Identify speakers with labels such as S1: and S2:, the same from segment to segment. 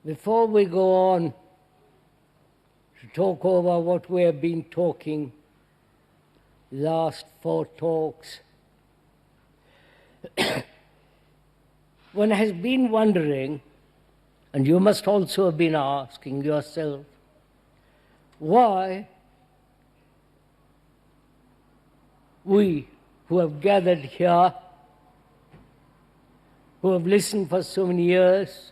S1: Before we go on to talk over what we have been talking the last 4 talks, one has been wondering, and you must also have been asking yourself, why we who have gathered here, who have listened for so many years,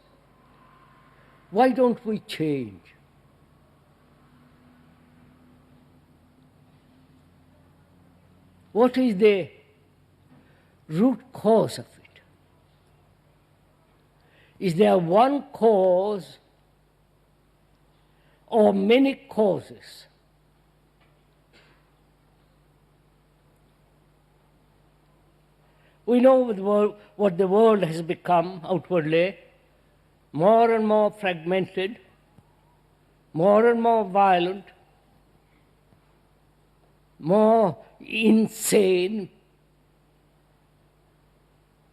S1: why don't we change? What is the root cause of it? Is there one cause or many causes? We know what the world has become outwardly, more and more fragmented, more and more violent, more insane,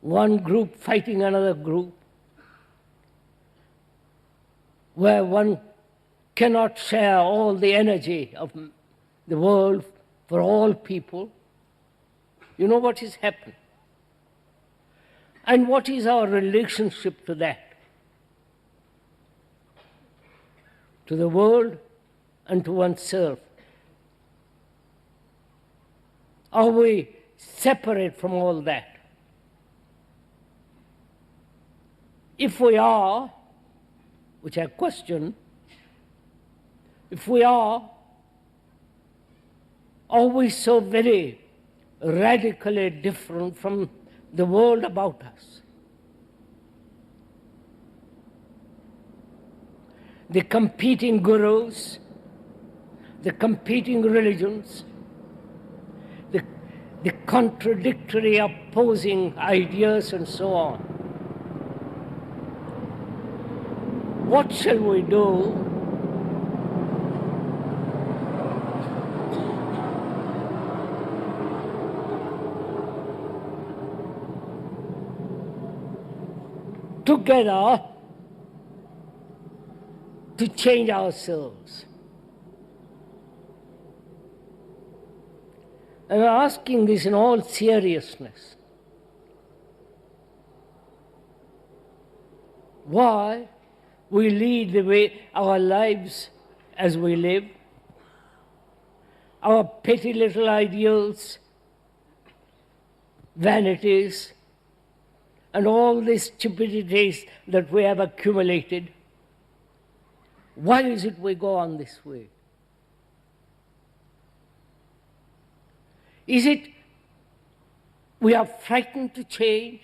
S1: one group fighting another group, where one cannot share all the energy of the world for all people. You know what is happening. And what is our relationship to that? To the world and to oneself. Are we separate from all that? If we are, which I question, if we are we so very radically different from the world about us? The competing gurus, the competing religions, the contradictory opposing ideas and so on. What shall we do together to change ourselves? I'm asking this in all seriousness. Why we lead the way our lives as we live, our petty little ideals, vanities, and all these stupidities that we have accumulated. Why is it we go on this way? Is it we are frightened to change?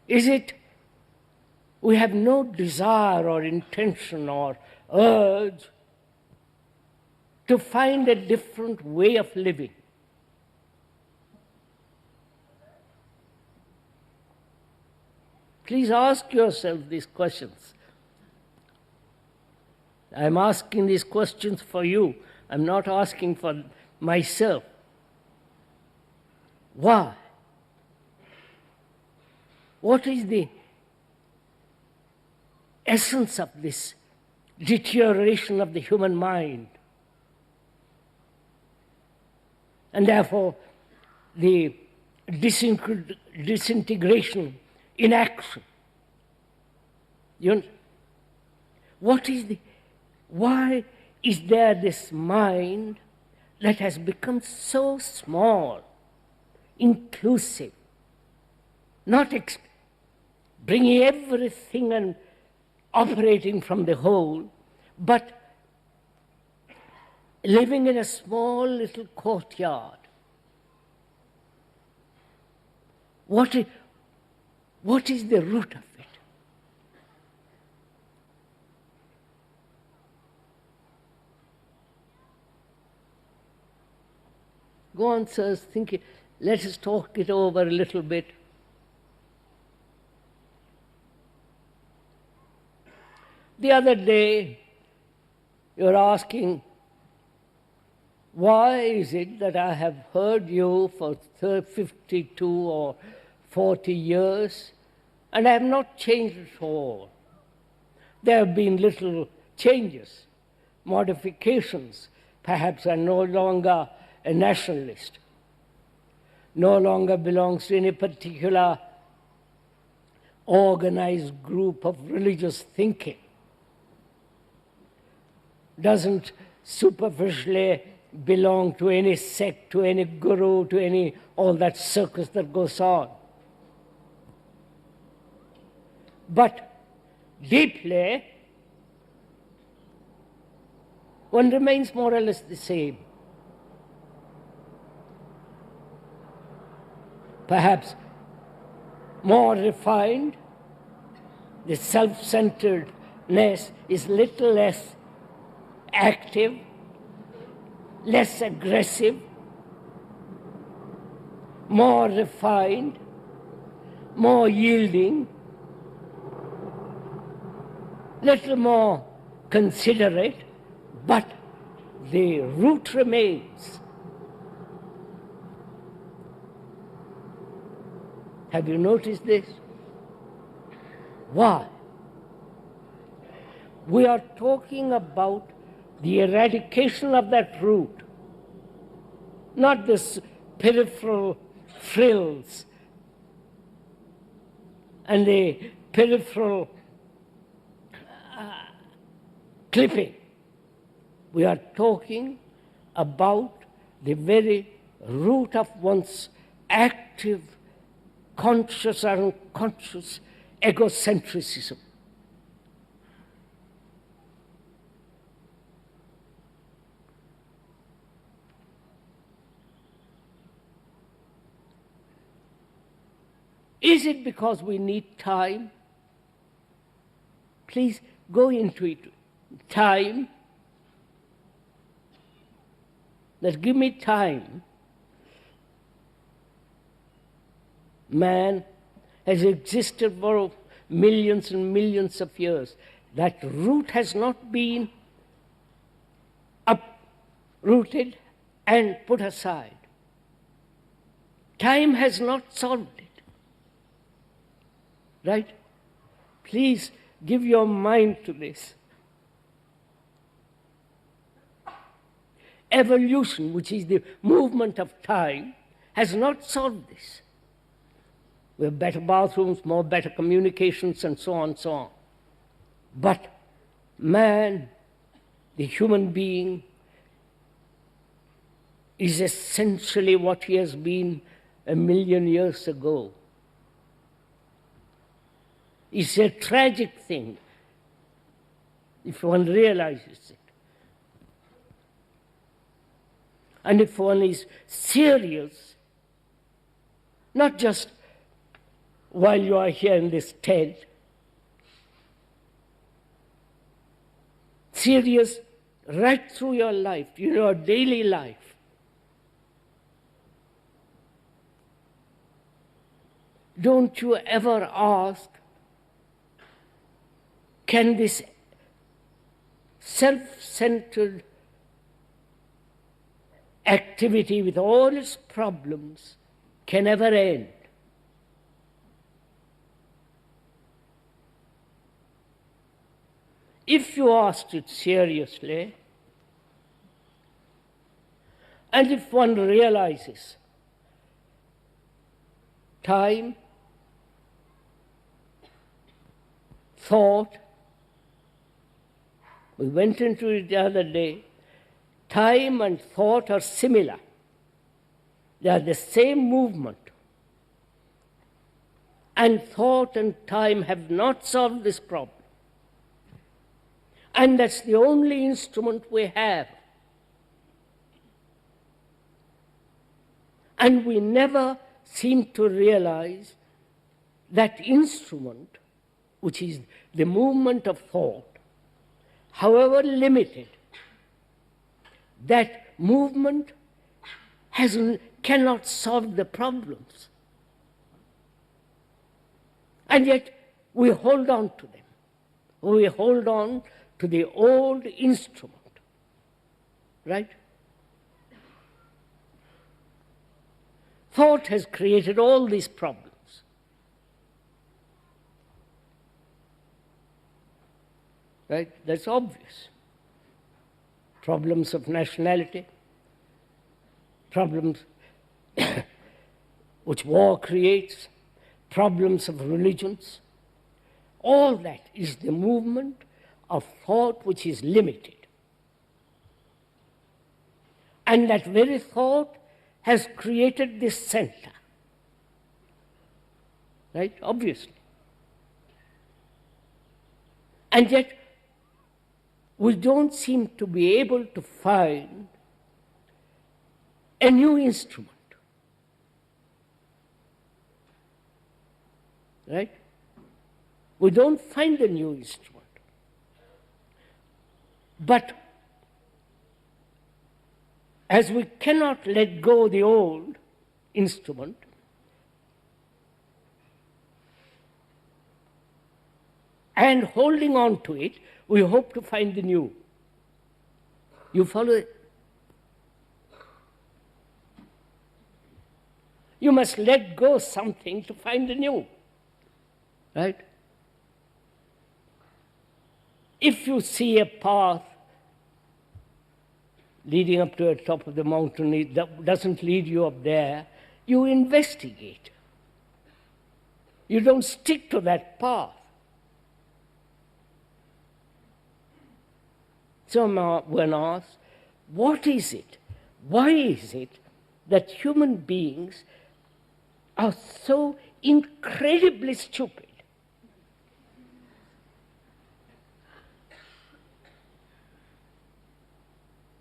S1: Is it we have no desire or intention or urge to find a different way of living? Please ask yourself these questions. I'm asking these questions for you. I'm not asking for myself. Why? What is the essence of this deterioration of the human mind? And therefore, the disintegration in action. Why is there this mind that has become so small, inclusive, not bringing everything and operating from the whole, but living in a small little courtyard? What is the root of it? Go on, sirs, think. Let us talk it over a little bit. The other day, you were asking, Why is it that I have heard you for 52 or 40 years and I have not changed at all? There have been little changes, modifications. Perhaps I'm no longer a nationalist, no longer belongs to any particular organized group of religious thinking, doesn't superficially belong to any sect, to any guru, to any all that circus that goes on. But deeply, one remains more or less the same. Perhaps more refined, the self-centeredness is little less active, less aggressive, more refined, more yielding, little more considerate, but the root remains. Have you noticed this? Why? We are talking about the eradication of that root, not this peripheral frills and the peripheral clipping. We are talking about the very root of one's active, conscious or unconscious egocentrism. Is it because we need time? Please go into it. Time. That give me time. Man has existed for millions and millions of years. That root has not been uprooted and put aside. Time has not solved it. Right? Please give your mind to this. Evolution, which is the movement of time, has not solved this. We have better bathrooms, more better communications, and so on and so on. But man, the human being, is essentially what he has been 1,000,000 years ago. It's a tragic thing if one realizes it. And if one is serious, not just while you are here in this tent, serious right through your life, your daily life. Don't you ever ask, can this self-centered activity with all its problems can ever end? If you asked it seriously, and if one realizes time, thought, we went into it the other day, time and thought are similar. They are the same movement. And thought and time have not solved this problem. And that's the only instrument we have. And we never seem to realize that instrument, which is the movement of thought, however limited, that movement cannot solve the problems. And yet we hold on to them. We hold on to the old instrument, right? Thought has created all these problems. Right? That's obvious. Problems of nationality, problems which war creates, problems of religions. All that is the movement of thought which is limited. And that very thought has created this center. Right? Obviously. And yet, we don't seem to be able to find a new instrument. Right? We don't find a new instrument. But as we cannot let go the old instrument, and holding on to it, we hope to find the new. You follow it? You must let go something to find the new. Right? If you see a path leading up to the top of the mountain, it doesn't lead you up there, you investigate. You don't stick to that path. So when asked, what is it? Why is it that human beings are so incredibly stupid?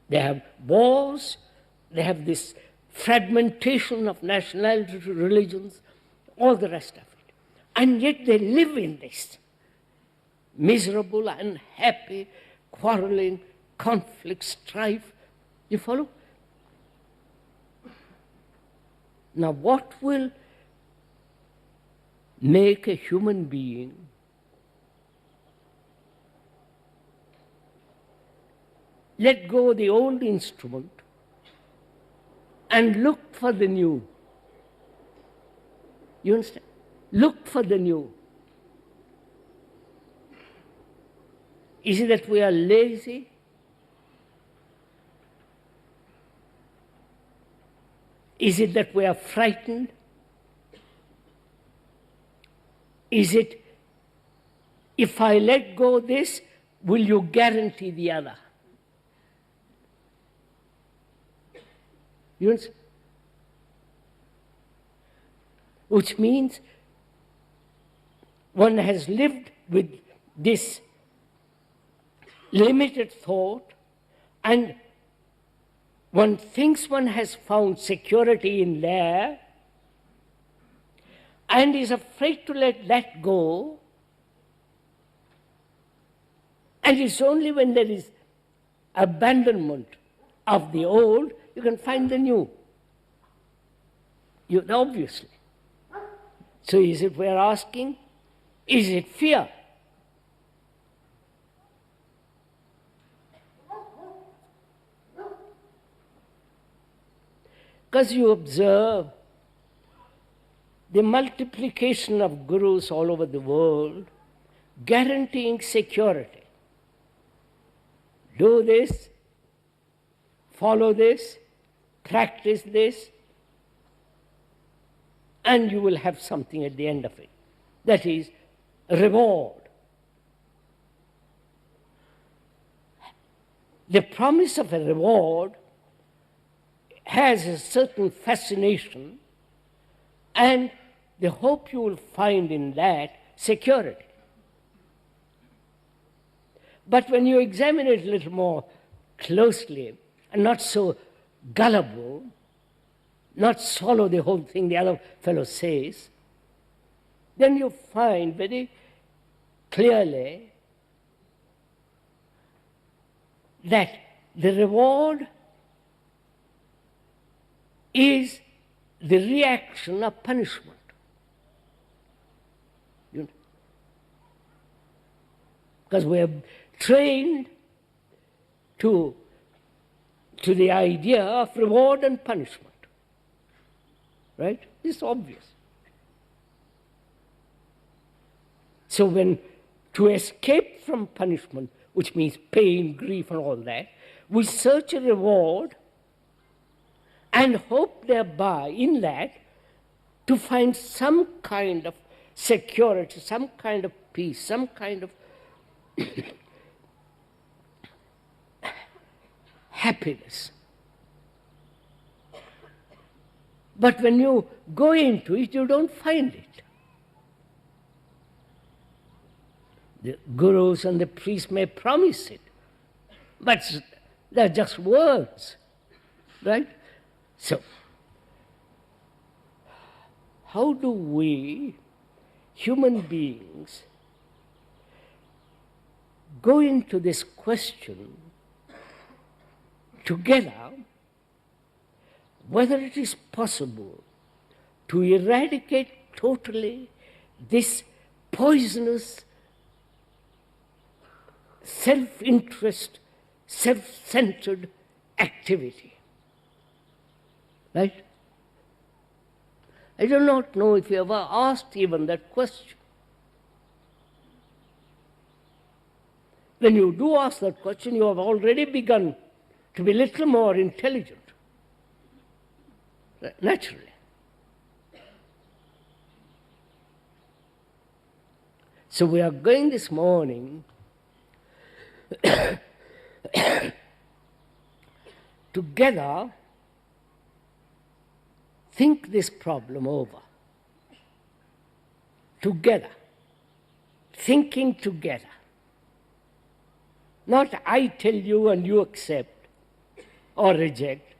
S1: They have wars, they have this fragmentation of nationality, religions, all the rest of it. And yet they live in this miserable, unhappy, quarreling, conflict, strife. You follow? Now, what will make a human being let go the old instrument and look for the new? You understand? Look for the new. Is it that we are lazy? Is it that we are frightened? Is it, if I let go this, will you guarantee the other? You understand? Which means one has lived with this limited thought, and one thinks one has found security in there and is afraid to let that go, and it's only when there is abandonment of the old you can find the new. Obviously. So is it we're asking, is it fear? Because you observe the multiplication of gurus all over the world guaranteeing security. Do this, follow this, practice this, and you will have something at the end of it. That is, reward. The promise of a reward has a certain fascination, and the hope you will find in that security. But when you examine it a little more closely and not so gullible, not swallow the whole thing the other fellow says, then you find very clearly that the reward is the reaction of punishment. Because we are trained to the idea of reward and punishment. right? It's obvious. So to escape from punishment, which means pain, grief and all that, we search a reward and hope thereby, in that, to find some kind of security, some kind of peace, some kind of happiness. But when you go into it, you don't find it. The gurus and the priests may promise it, but they're just words, right? So, how do we, human beings, go into this question together, whether it is possible to eradicate totally this poisonous self-interest, self-centered activity, right? I do not know if you ever asked even that question. When you do ask that question, you have already begun to be a little more intelligent, naturally. So we are going this morning together think this problem over. Together. Thinking together. Not I tell you and you accept or reject,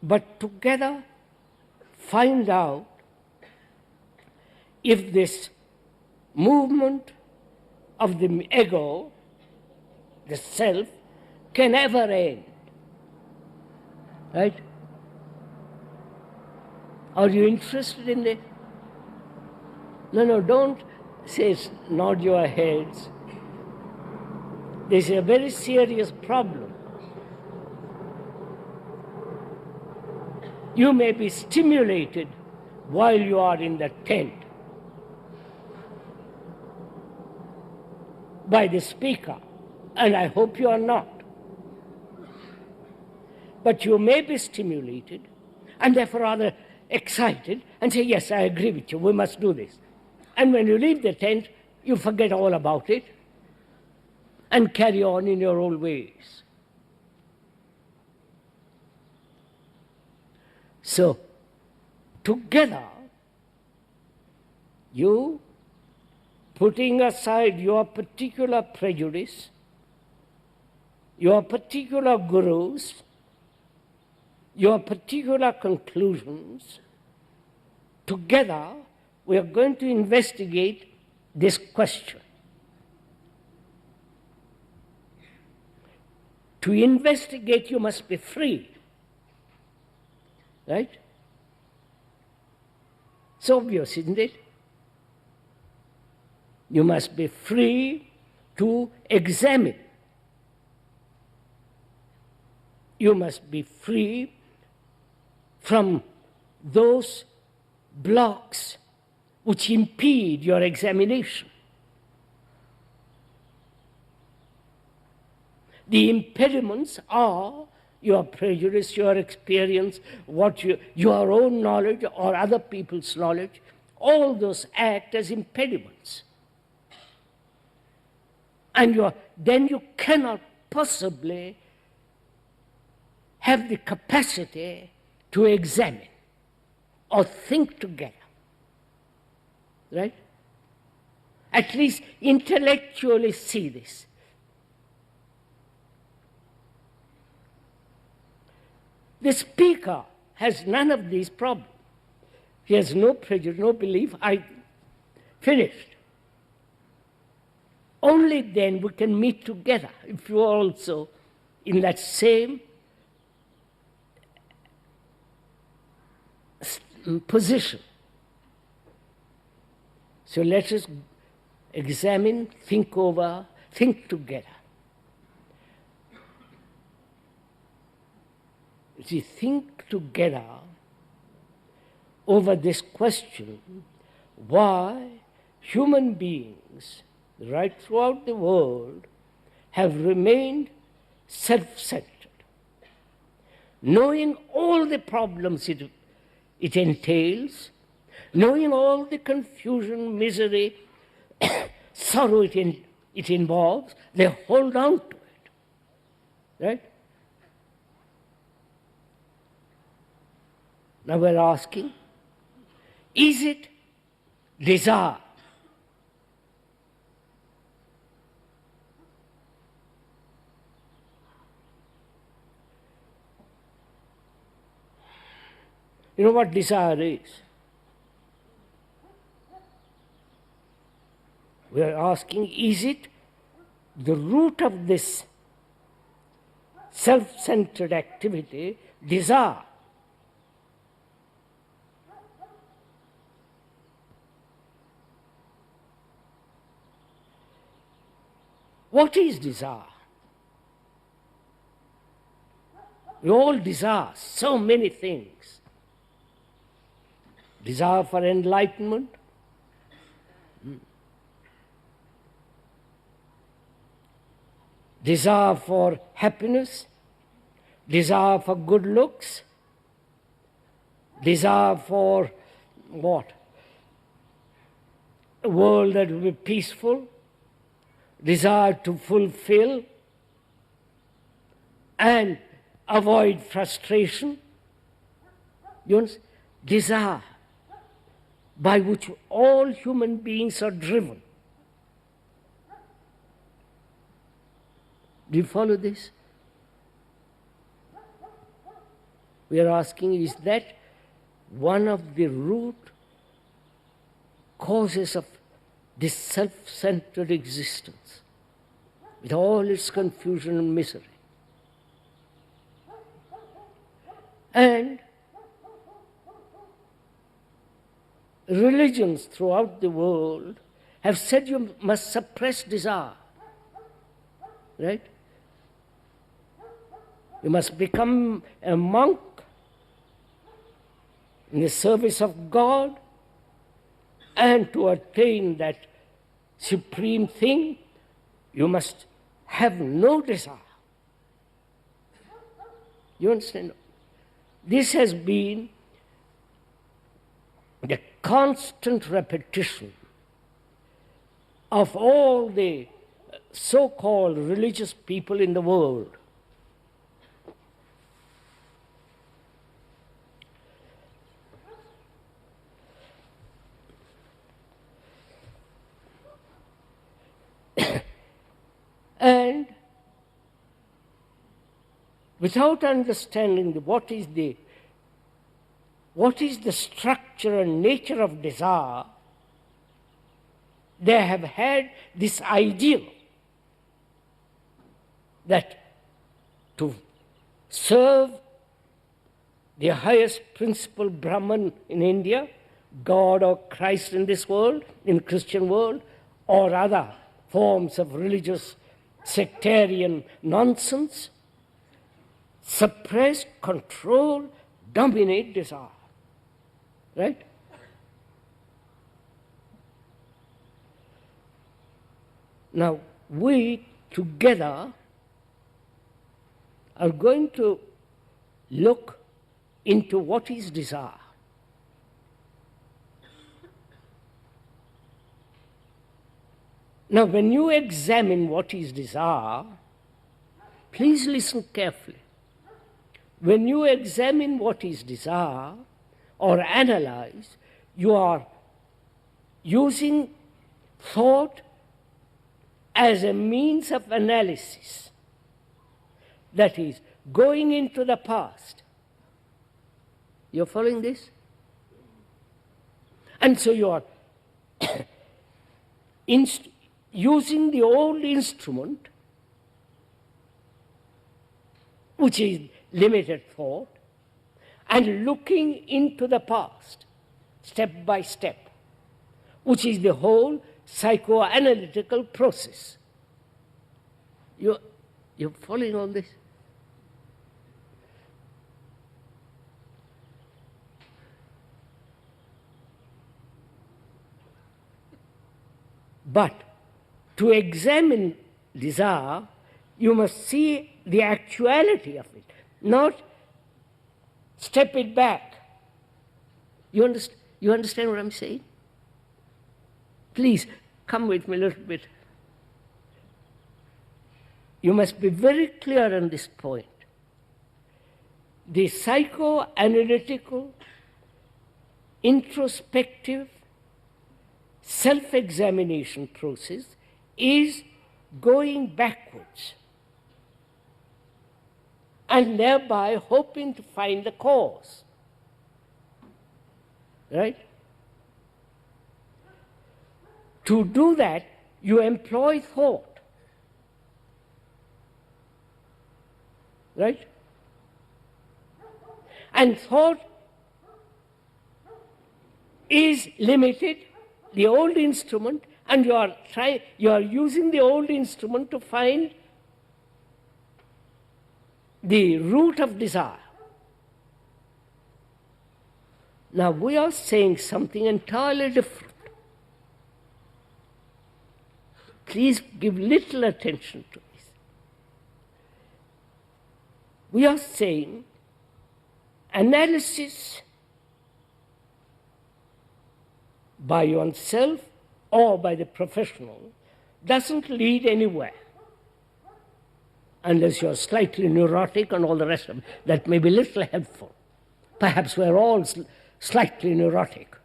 S1: but together find out if this movement of the ego, the self, can ever end. Right? Are you interested in it? No, don't say nod your heads. This is a very serious problem. You may be stimulated while you are in the tent by the speaker, and I hope you are not. But you may be stimulated and therefore rather excited and say, yes, I agree with you, we must do this. And when you leave the tent, you forget all about it and carry on in your old ways. So, together, you putting aside your particular prejudice, your particular gurus, your particular conclusions, together we are going to investigate this question. To investigate, you must be free. Right? It's obvious, isn't it? You must be free to examine. You must be free from those blocks which impede your examination. The impediments are your prejudice, your experience, your own knowledge or other people's knowledge. All those act as impediments. And then you cannot possibly have the capacity to examine or think together. Right? At least intellectually see this. The speaker has none of these problems. He has no prejudice, no belief. Finished. Only then we can meet together, if you are also in that same position. So let us examine, think over, think together. See, think together over this question, why human beings right throughout the world have remained self-centered, knowing all the problems it entails, knowing all the confusion, misery, sorrow it involves, they hold on to it. Right? Now we're asking, is it desire? You know what desire is? We are asking, is it the root of this self-centered activity, desire? What is desire? We all desire so many things. Desire for enlightenment, desire for happiness, desire for good looks, desire for what? A world that will be peaceful, desire to fulfill and avoid frustration. You understand? Desire by which all human beings are driven. Do you follow this? We are asking, is that one of the root causes of this self-centered existence, with all its confusion and misery? And religions throughout the world have said you must suppress desire, right? You must become a monk in the service of God, and to attain that supreme thing, you must have no desire. You understand? This has been the constant repetition of all the so-called religious people in the world. And without understanding what is the structure and nature of desire, they have had this ideal that to serve the highest principle Brahman in India, God or Christ in this world, in Christian world, or other forms of religious sectarian nonsense, suppress, control, dominate desire. Right? Now, we together are going to look into what is desire. Now, when you examine what is desire, please listen carefully. When you examine what is desire or analyze, you are using thought as a means of analysis. That is, going into the past. You're following this? And so you are using the old instrument, which is limited thought, and looking into the past, step by step, which is the whole psychoanalytical process. You're following on this? But to examine desire, you must see the actuality of it, not step it back. You understand what I'm saying? Please, come with me a little bit. You must be very clear on this point. The psychoanalytical, introspective, self-examination process is going backwards and thereby hoping to find the cause. Right? To do that, you employ thought. Right? And thought is limited, the old instrument, and you are using the old instrument to find the root of desire. Now we are saying something entirely different. Please give little attention to this. We are saying analysis by oneself or by the professional doesn't lead anywhere unless you're slightly neurotic and all the rest of it. That may be little helpful. Perhaps we're all slightly neurotic.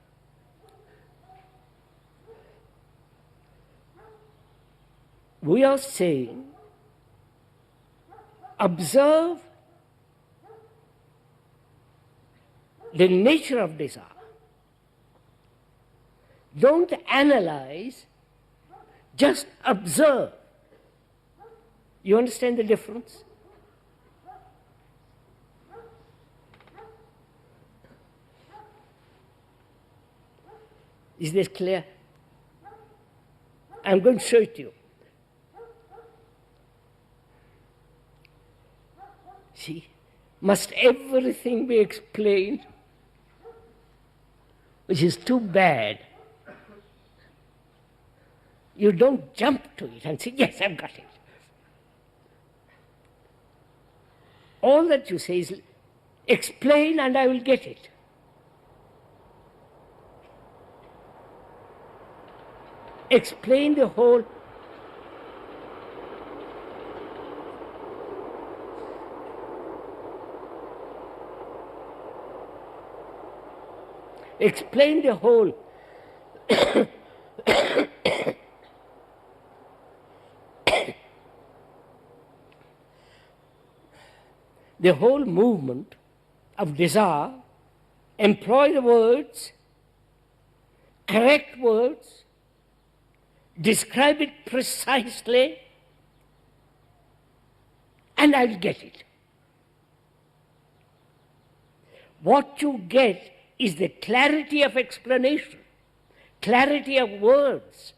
S1: We are saying observe the nature of desire. Don't analyze, just observe. You understand the difference? Is this clear? I'm going to show it to you. See, must everything be explained? Which is too bad. You don't jump to it and say, yes, I've got it. All that you say is, explain and I will get it. Explain the whole. Explain the whole. The whole movement of desire, employ the words, correct words, describe it precisely, and I'll get it. What you get is the clarity of explanation, clarity of words.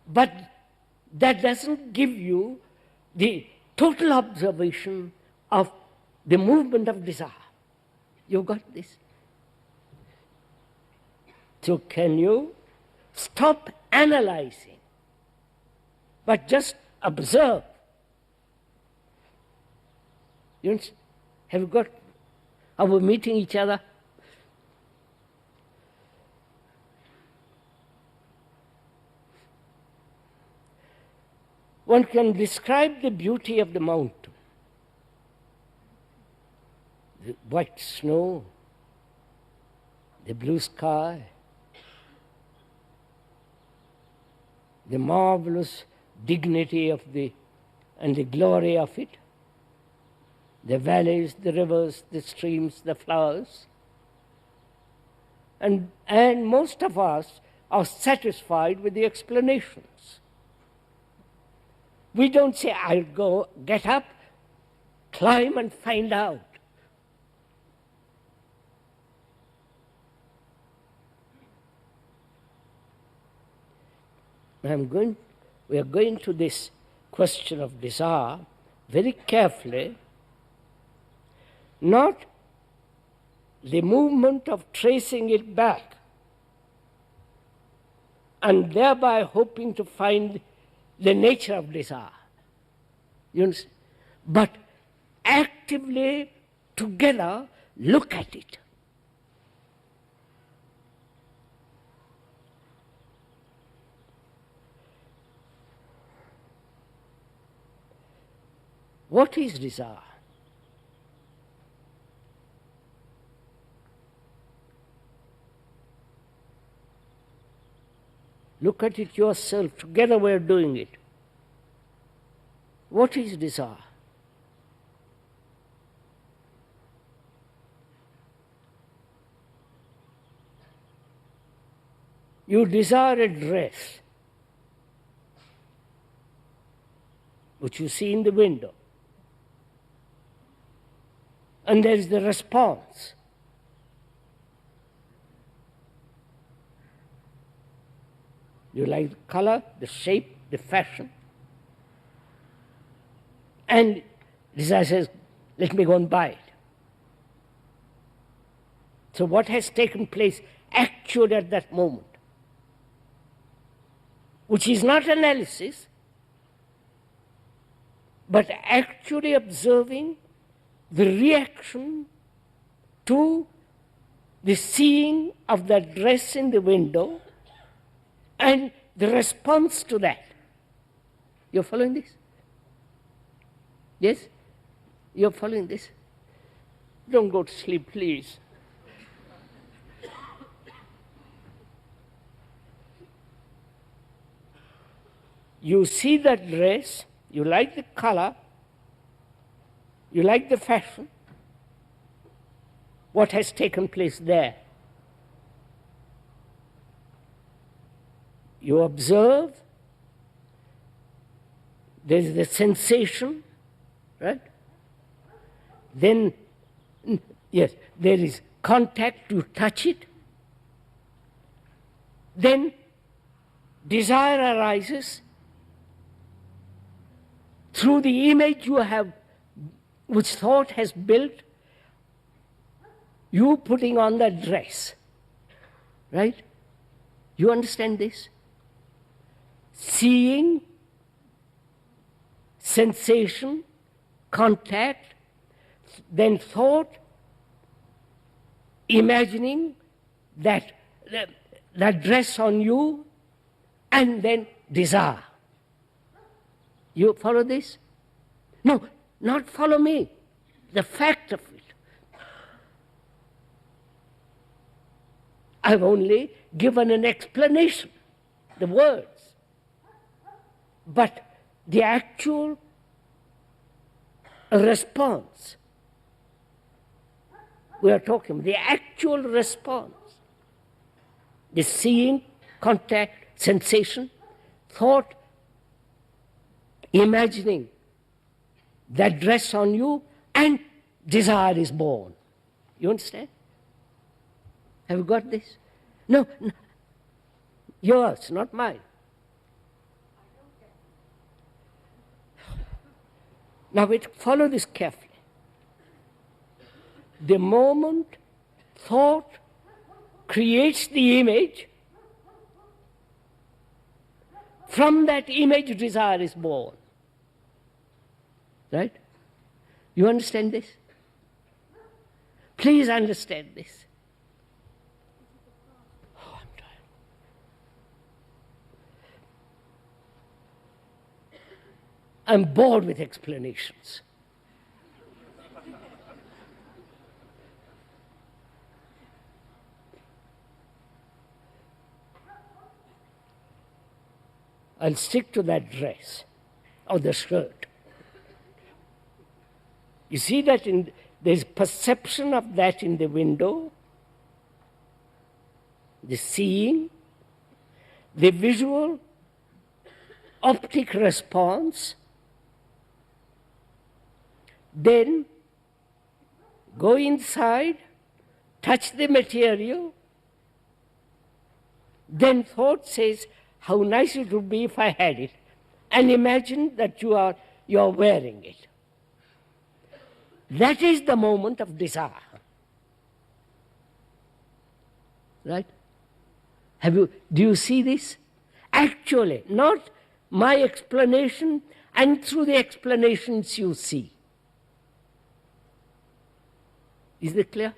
S1: But that doesn't give you the total observation of the movement of desire. You got this? So can you stop analyzing, but just observe? You have you got? Are we meeting each other? One can describe the beauty of the mountain. The white snow, the blue sky, the marvelous dignity of and the glory of it, the valleys, the rivers, the streams, the flowers. And most of us are satisfied with the explanations. We don't say, I'll go, get up, climb and find out. We are going to this question of desire very carefully, not the movement of tracing it back and thereby hoping to find the nature of desire. You understand? But actively together look at it. What is desire? Look at it yourself. Together we are doing it. What is desire? You desire a dress, which you see in the window. And there is the response. You like the color, the shape, the fashion. And desire says, let me go and buy it. So what has taken place actually at that moment, which is not analysis, but actually observing the reaction to the seeing of that dress in the window and the response to that. You're following this? Yes? You're following this? Don't go to sleep, please. You see that dress, you like the color, you like the fashion. What has taken place there? You observe, there's the sensation, right? Then, yes, there is contact, you touch it. Then desire arises through the image you have, which thought has built, you putting on that dress, right? You understand this? Seeing, sensation, contact, then thought, imagining that dress on you, and then desire. You follow this? No, not follow me. The fact of it. I've only given an explanation, the words. But the actual response, we are talking, the actual response, the seeing, contact, sensation, thought, imagining that dress on you, and desire is born. You understand? Have you got this? No, no. Yours, not mine. Now follow this carefully. The moment thought creates the image, from that image desire is born. Right? You understand this? Please understand this. Oh, I'm tired. I'm bored with explanations. I'll stick to that dress or the shirt. You see that there's perception of that in the window, the seeing, the visual, optic response. Then go inside, touch the material. Then thought says, how nice it would be if I had it. And imagine that you are wearing it. That is the moment of desire. Right? Do you see this? Actually, not my explanation and through the explanations you see. Is it clear?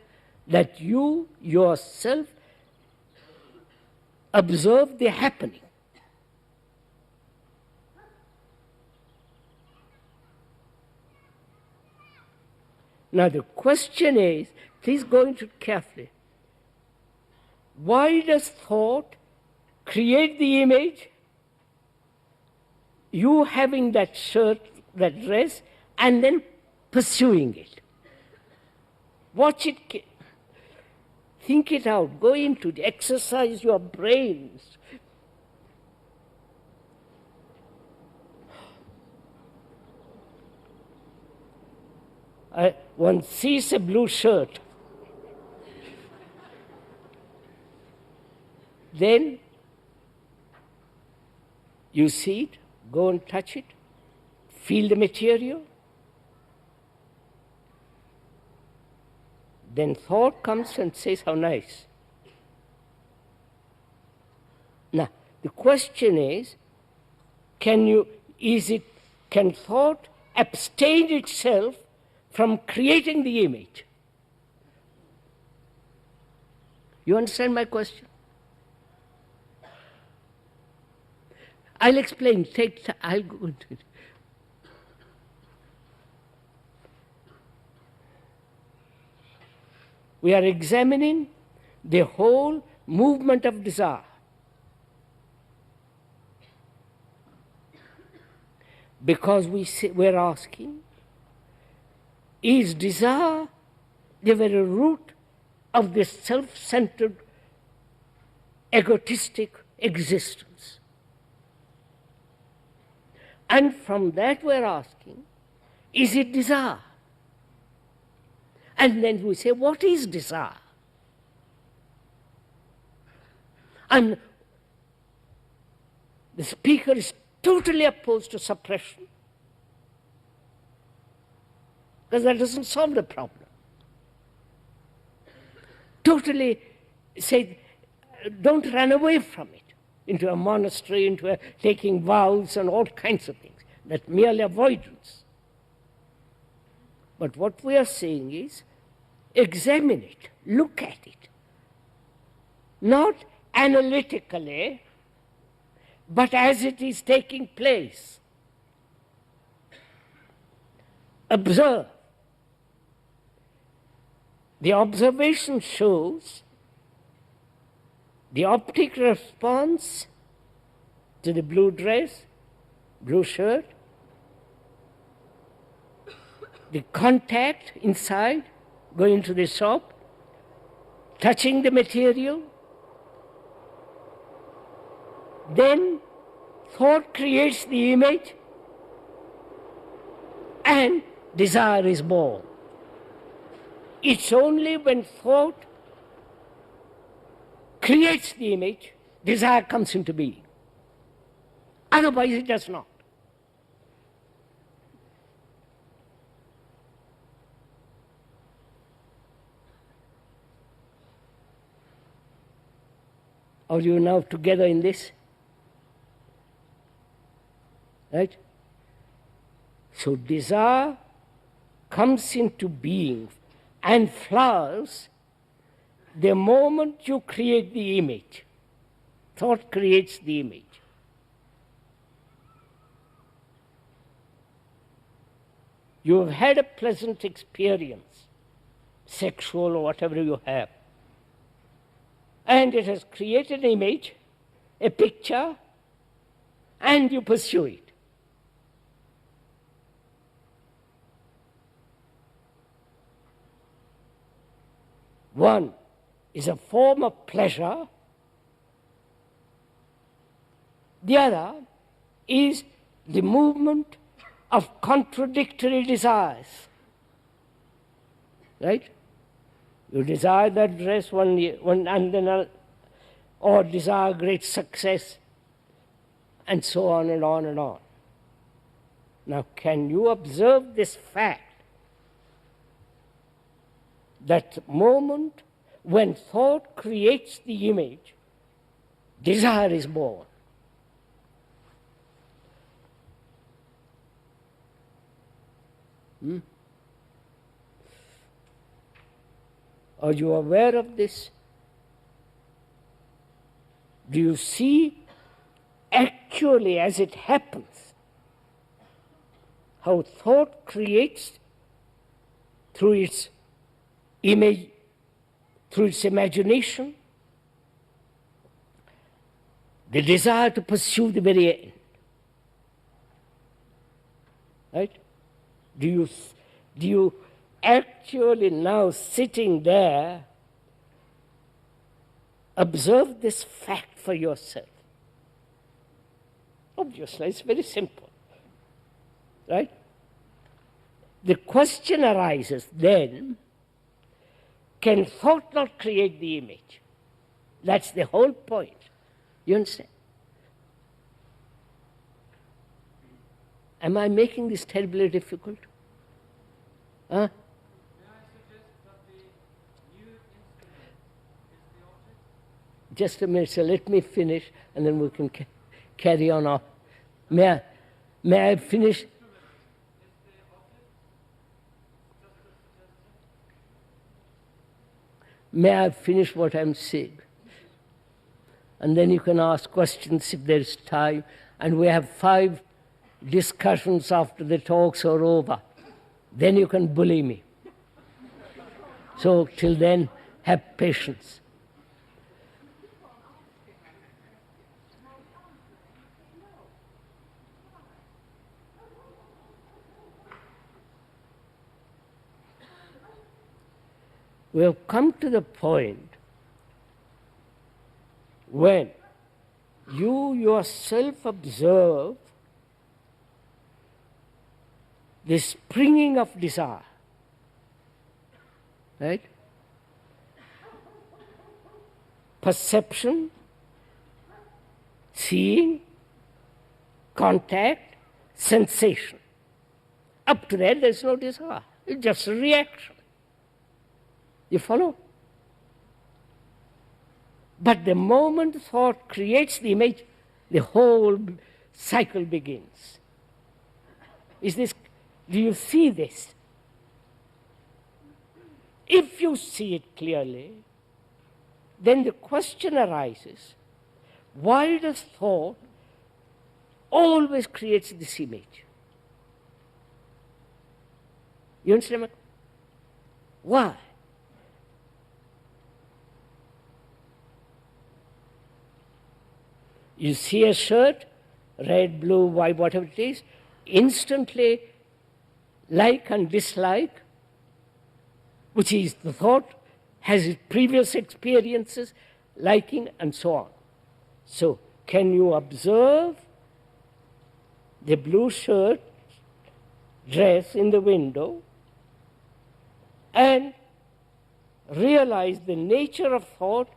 S1: That you yourself observe the happening. Now the question is, please go into it carefully. Why does thought create the image? You having that shirt, that dress, and then pursuing it. Watch it, think it out, go into it, exercise your brains. One sees a blue shirt. Then you see it, go and touch it, feel the material. Then thought comes and says, how nice. Now, the question is, can thought abstain itself from creating the image? You understand my question? I'll explain. I'll go into it. We are examining the whole movement of desire. Because we're asking, is desire the very root of this self-centered, egotistic existence? And from that we're asking, is it desire? And then we say, what is desire? And the speaker is totally opposed to suppression, because that doesn't solve the problem. Totally say, don't run away from it into a monastery, into taking vows and all kinds of things. That's merely avoidance. But what we are saying is, examine it, look at it. Not analytically, but as it is taking place. Observe. The observation shows the optic response to the blue dress, blue shirt, the contact inside, going to the shop, touching the material. Then thought creates the image and desire is born. It's only when thought creates the image, desire comes into being. Otherwise it does not. Are you now together in this? Right? So desire comes into being and flowers the moment you create the image. Thought creates the image. You have had a pleasant experience, sexual or whatever you have, and it has created an image, a picture, and you pursue it. One is a form of pleasure. The other is the movement of contradictory desires. Right? You desire that dress and then or desire great success, and so on and on and on. Now, can you observe this fact? That moment when thought creates the image, desire is born. Are you aware of this? Do you see actually as it happens how thought creates through its image, through its imagination, the desire to pursue the very end? Right? Do you actually now sitting there observe this fact for yourself? Obviously, it's very simple. Right? The question arises then, can thought not create the image? That's the whole point. You understand? Am I making this terribly difficult? Huh?
S2: May I suggest that the new instrument is the object?
S1: Just a minute, so let me finish and then we can carry on. May I finish? May I finish what I'm saying? And then you can ask questions if there's time. And we have 5 discussions after the talks are over. Then you can bully me. So till then, have patience. We have come to the point when you yourself observe the springing of desire, right? Perception, seeing, contact, sensation. Up to that, there's no desire. It's just a reaction. You follow? But the moment thought creates the image, the whole cycle begins. Do you see this? If you see it clearly, then the question arises, why does thought always create this image? You understand? Why? You see a shirt, red, blue, white, whatever it is, instantly like and dislike, which is the thought, has its previous experiences, liking, and so on. So, can you observe the blue shirt, dress in the window, and realize the nature of thought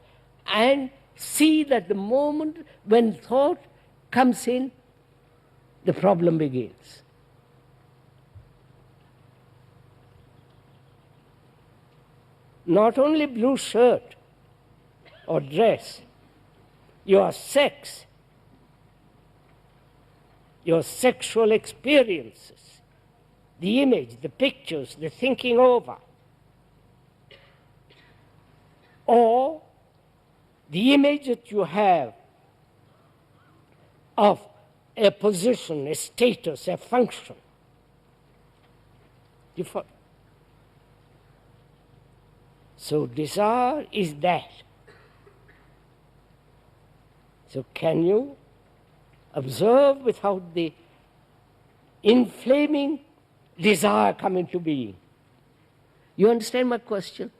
S1: and see that the moment when thought comes in, the problem begins. Not only blue shirt or dress, your sex, your sexual experiences, the image, the pictures, the thinking over, or the image that you have of a position, a status, a function. So desire is that. So can you observe without the inflaming desire come into being? You understand my question?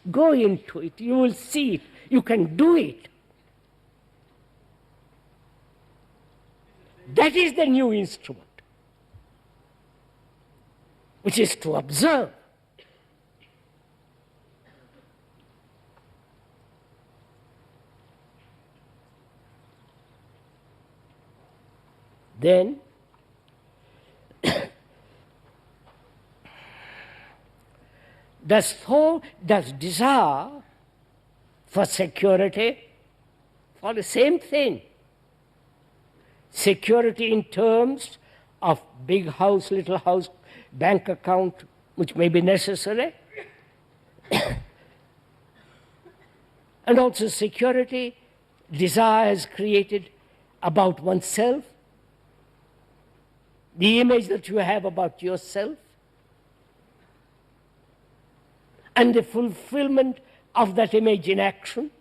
S1: Go into it. You will see it. You can do it. That is the new instrument, which is to observe. Then, does desire for security, for the same thing? Security in terms of big house, little house, bank account, which may be necessary, and also security, desire is created about oneself, the image that you have about yourself, and the fulfillment of that image in action.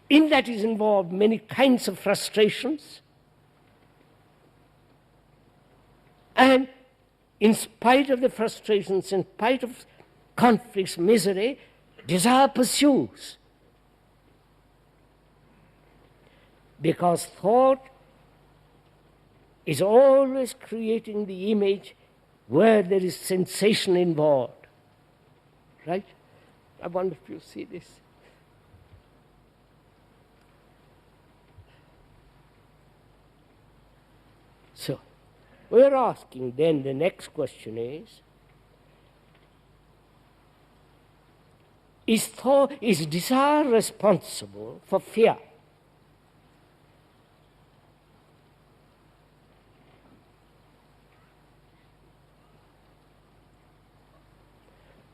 S1: In that is involved many kinds of frustrations. And in spite of the frustrations, in spite of conflicts, misery, desire pursues. Because thought is always creating the image where there is sensation involved. Right? I wonder if you see this. So, we are asking then, the next question is desire responsible for fear?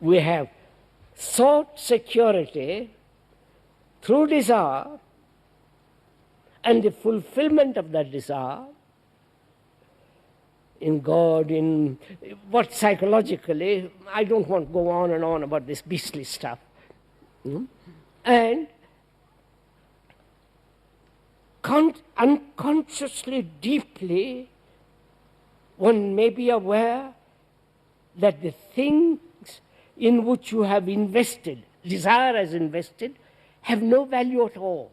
S1: We have sought security through desire, and the fulfillment of that desire in God, in what psychologically, I don't want to go on and on about this beastly stuff. And unconsciously, deeply, one may be aware that the things in which you have invested, desire has invested, have no value at all.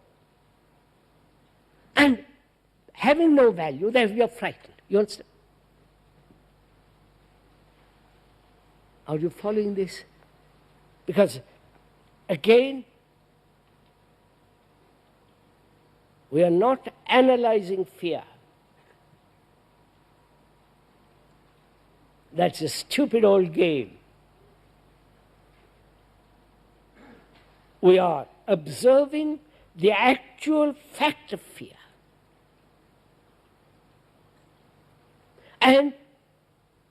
S1: And having no value, then you are frightened. You understand? Are you following this? Because, again, we are not analyzing fear. That's a stupid old game. We are observing the actual fact of fear. And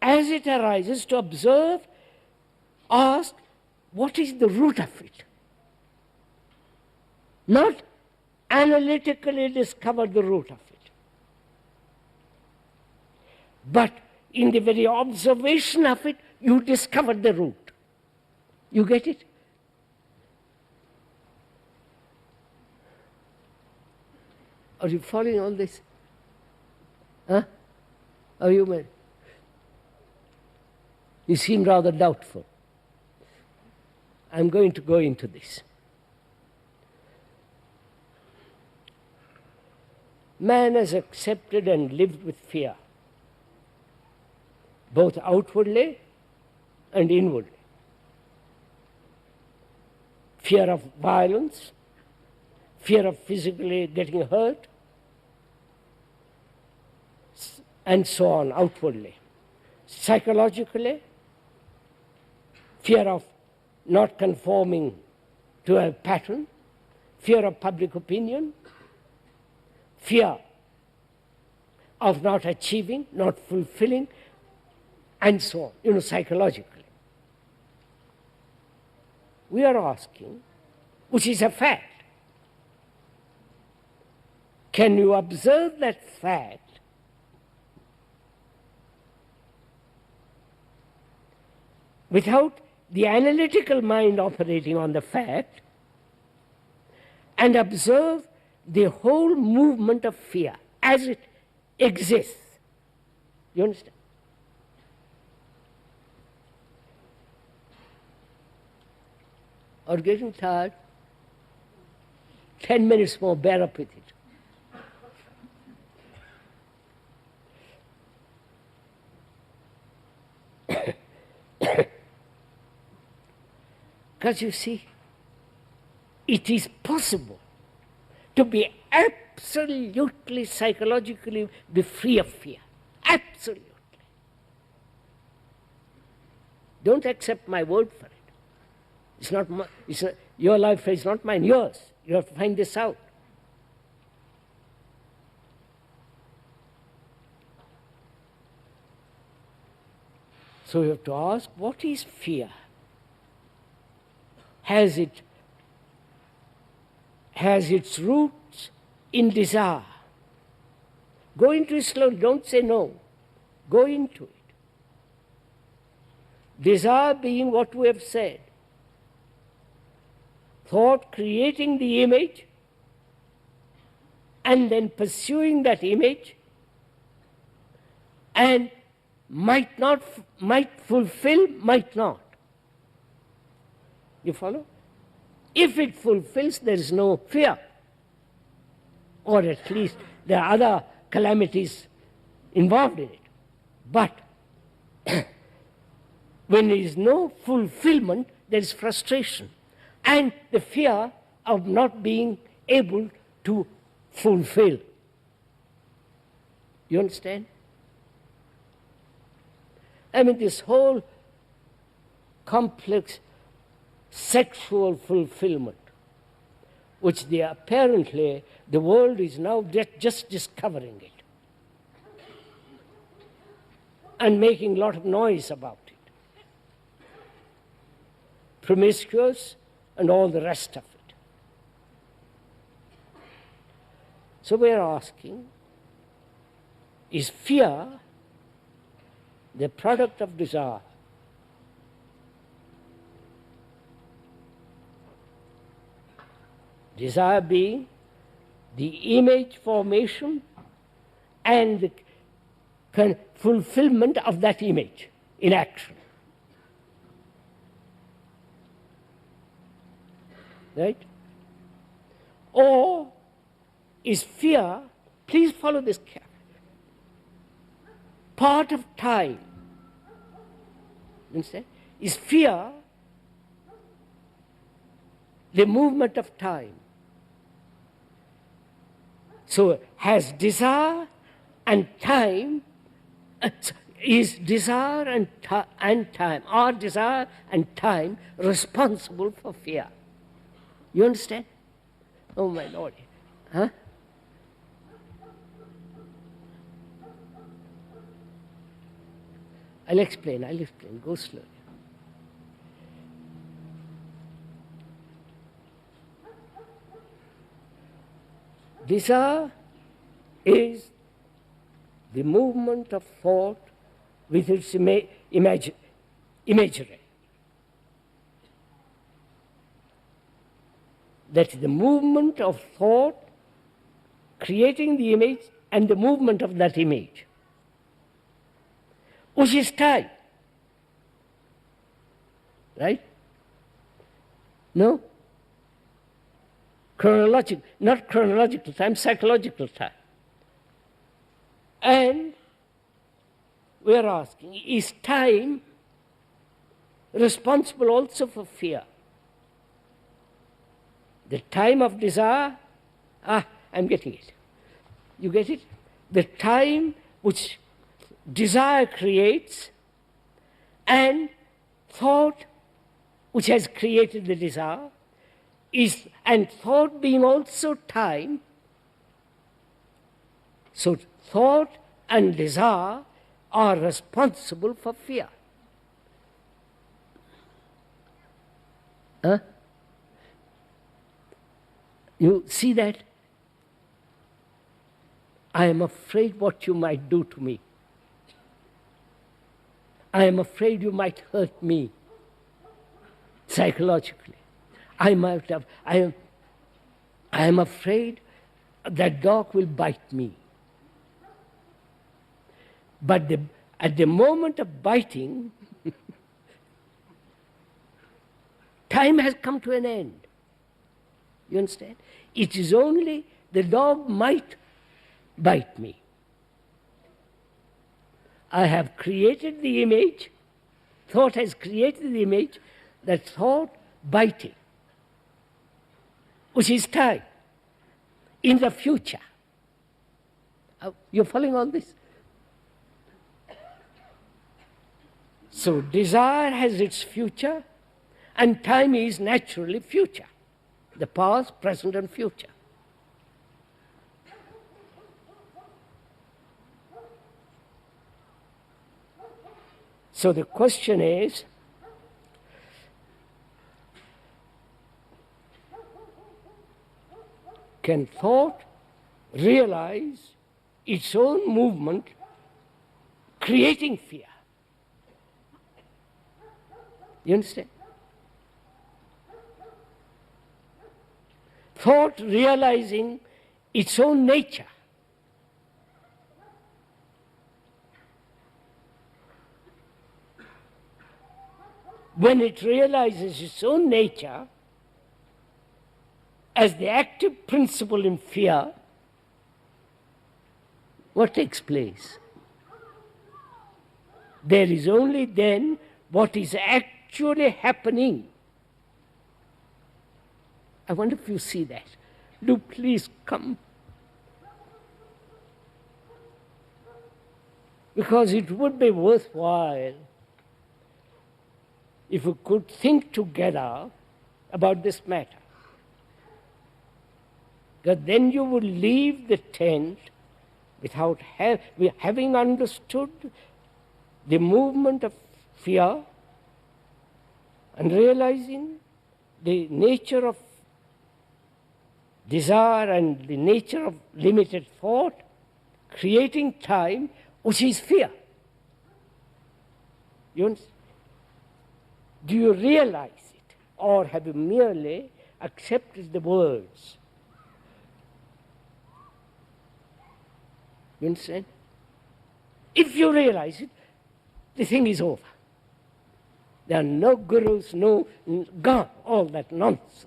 S1: as it arises, to observe, ask, what is the root of it? Not analytically discover the root of it, but in the very observation of it, you discover the root. You get it? Are you following all this? Huh? Are you married? You seem rather doubtful. I'm going to go into this. Man has accepted and lived with fear, both outwardly and inwardly. Fear of violence, fear of physically getting hurt, and so on, outwardly. Psychologically, fear of not conforming to a pattern, fear of public opinion, fear of not achieving, not fulfilling, and so on, psychologically. We are asking, which is a fact, can you observe that fact without the analytical mind operating on the fact, and observe the whole movement of fear as it exists? You understand? Or getting tired? 10 minutes more, bear up with it. Because you see, it is possible to be absolutely psychologically be free of fear. Absolutely. Don't accept my word for it. It's not your life is not mine, yours. You have to find this out. So you have to ask, what is fear? Has its roots in desire? Go into it slowly, don't say no. Go into it. Desire being what we have said. Thought creating the image and then pursuing that image, and might fulfill, might not. You follow? If it fulfills, there is no fear. Or at least there are other calamities involved in it. But when there is no fulfillment, there is frustration and the fear of not being able to fulfill. You understand? I mean, this whole complex sexual fulfillment, which apparently the world is now just discovering it and making a lot of noise about it. Promiscuous and all the rest of it. So we are asking, is fear the product of desire? Desire being the image formation and the fulfillment of that image in action. Right? Or is fear, please follow this carefully, part of time? Understand? Is fear the movement of time? So has desire and time, is desire and time, are desire and time responsible for fear? You understand? Oh my Lord. Huh? I'll explain, go slowly. Desire is the movement of thought with its imagery. That is the movement of thought creating the image and the movement of that image, which is time. Right? No? Not chronological time, psychological time. And we are asking, is time responsible also for fear? The time of desire, I'm getting it. You get it? The time which desire creates and thought which has created the desire, and thought being also time. So thought and desire are responsible for fear. Huh? You see that? I am afraid what you might do to me. I am afraid you might hurt me psychologically. I am afraid that dog will bite me. But at the moment of biting, time has come to an end. You understand? It is only the dog might bite me. I have created the image, thought has created the image, that thought biting, which is time, in the future. You're following all this? So desire has its future, and time is naturally future. The past, present, and future. So the question is, can thought realize its own movement, creating fear? You understand? Thought realizing its own nature. When it realizes its own nature as the active principle in fear, what takes place? There is only then what is actually happening. I wonder if you see that. Do please come. Because it would be worthwhile if we could think together about this matter. Because then you would leave the tent without having understood the movement of fear and realizing the nature of desire and the nature of limited thought, creating time, which is fear. You understand? Do you realize it, or have you merely accepted the words? You understand? If you realize it, the thing is over. There are no gurus, gone, all that nonsense.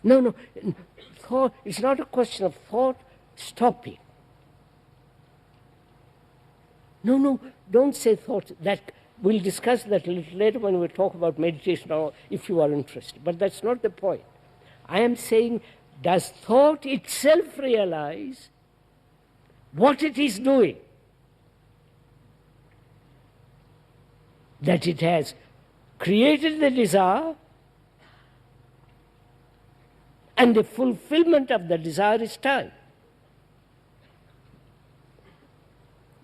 S1: No. Thought, it's not a question of thought stopping. No, don't say thought. That we'll discuss that a little later when we talk about meditation, or if you are interested. But that's not the point. I am saying, does thought itself realize what it is doing? That it has created the desire, and the fulfillment of the desire is time.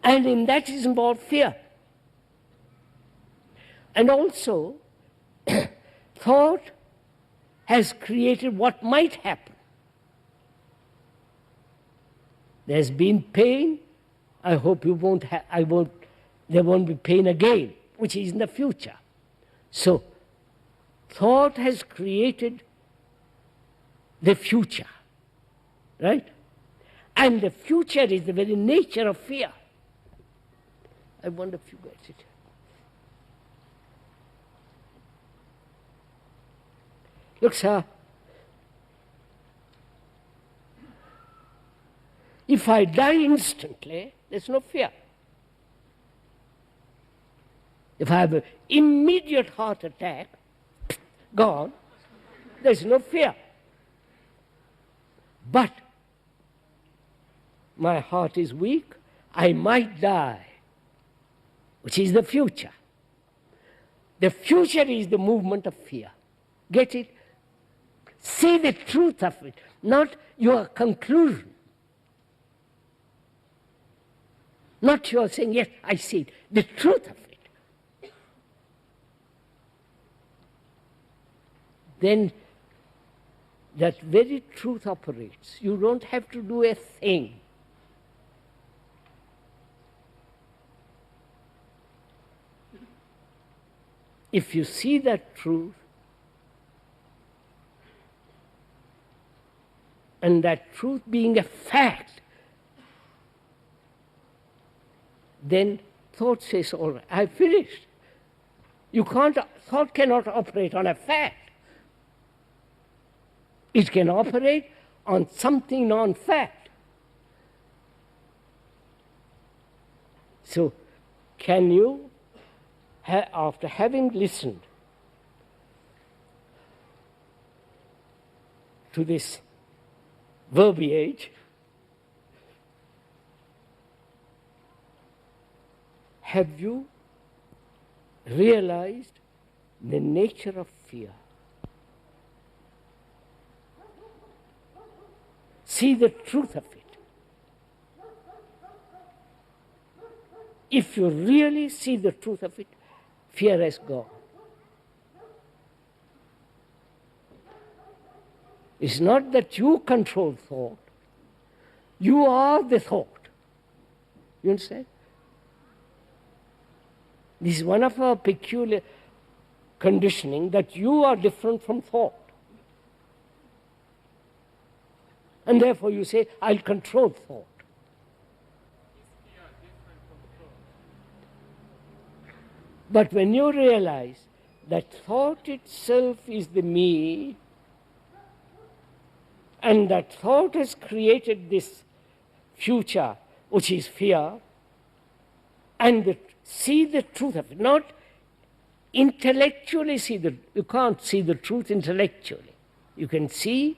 S1: And in that is involved fear. And also, thought has created what might happen. There's been pain. I hope there won't be pain again, which is in the future. So, thought has created the future, right? And the future is the very nature of fear. I wonder if you get it. Look, sir, if I die instantly, there's no fear. If I have an immediate heart attack, gone, there's no fear. But my heart is weak, I might die, which is the future. The future is the movement of fear. Get it? See the truth of it, not your conclusion. Not your saying, yes, I see it. The truth of it. Then that very truth operates. You don't have to do a thing. If you see that truth, and that truth being a fact, then thought says, all right, I've finished. Thought cannot operate on a fact. It can operate on something non-fact. So, can you, after having listened to this verbiage, have you realized the nature of fear. See the truth of it. If you really see the truth of it, fear has gone. It's not that you control thought. You are the thought. You understand? This is one of our peculiar conditioning, that you are different from thought. And therefore you say, I'll control thought.
S2: Is fear different from thought?
S1: But when you realize that thought itself is the me, and that thought has created this future, which is fear, and see the truth of it, not intellectually see you can't see the truth intellectually. You can see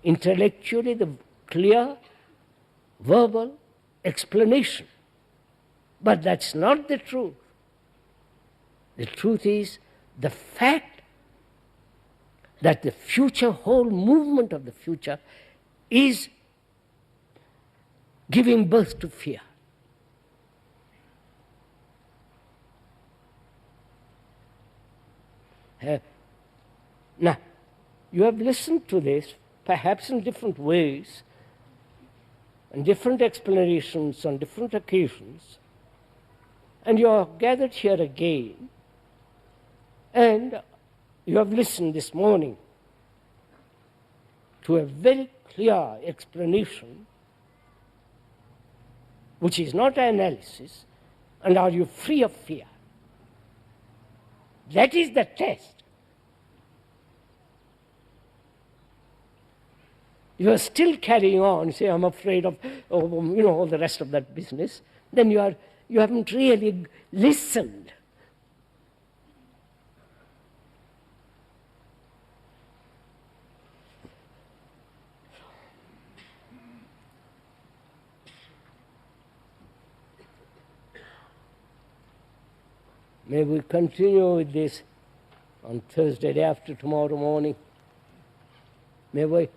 S1: intellectually the clear verbal explanation. But that's not the truth. The truth is the fact that the future, whole movement of the future, is giving birth to fear. Now, you have listened to this, perhaps in different ways, and different explanations on different occasions, and you are gathered here again, and you have listened this morning to a very clear explanation, which is not analysis, and are you free of fear? That is the test. You are still carrying on, say, I'm afraid of, all the rest of that business, then you haven't really listened. May we continue with this on Thursday day after tomorrow morning. May we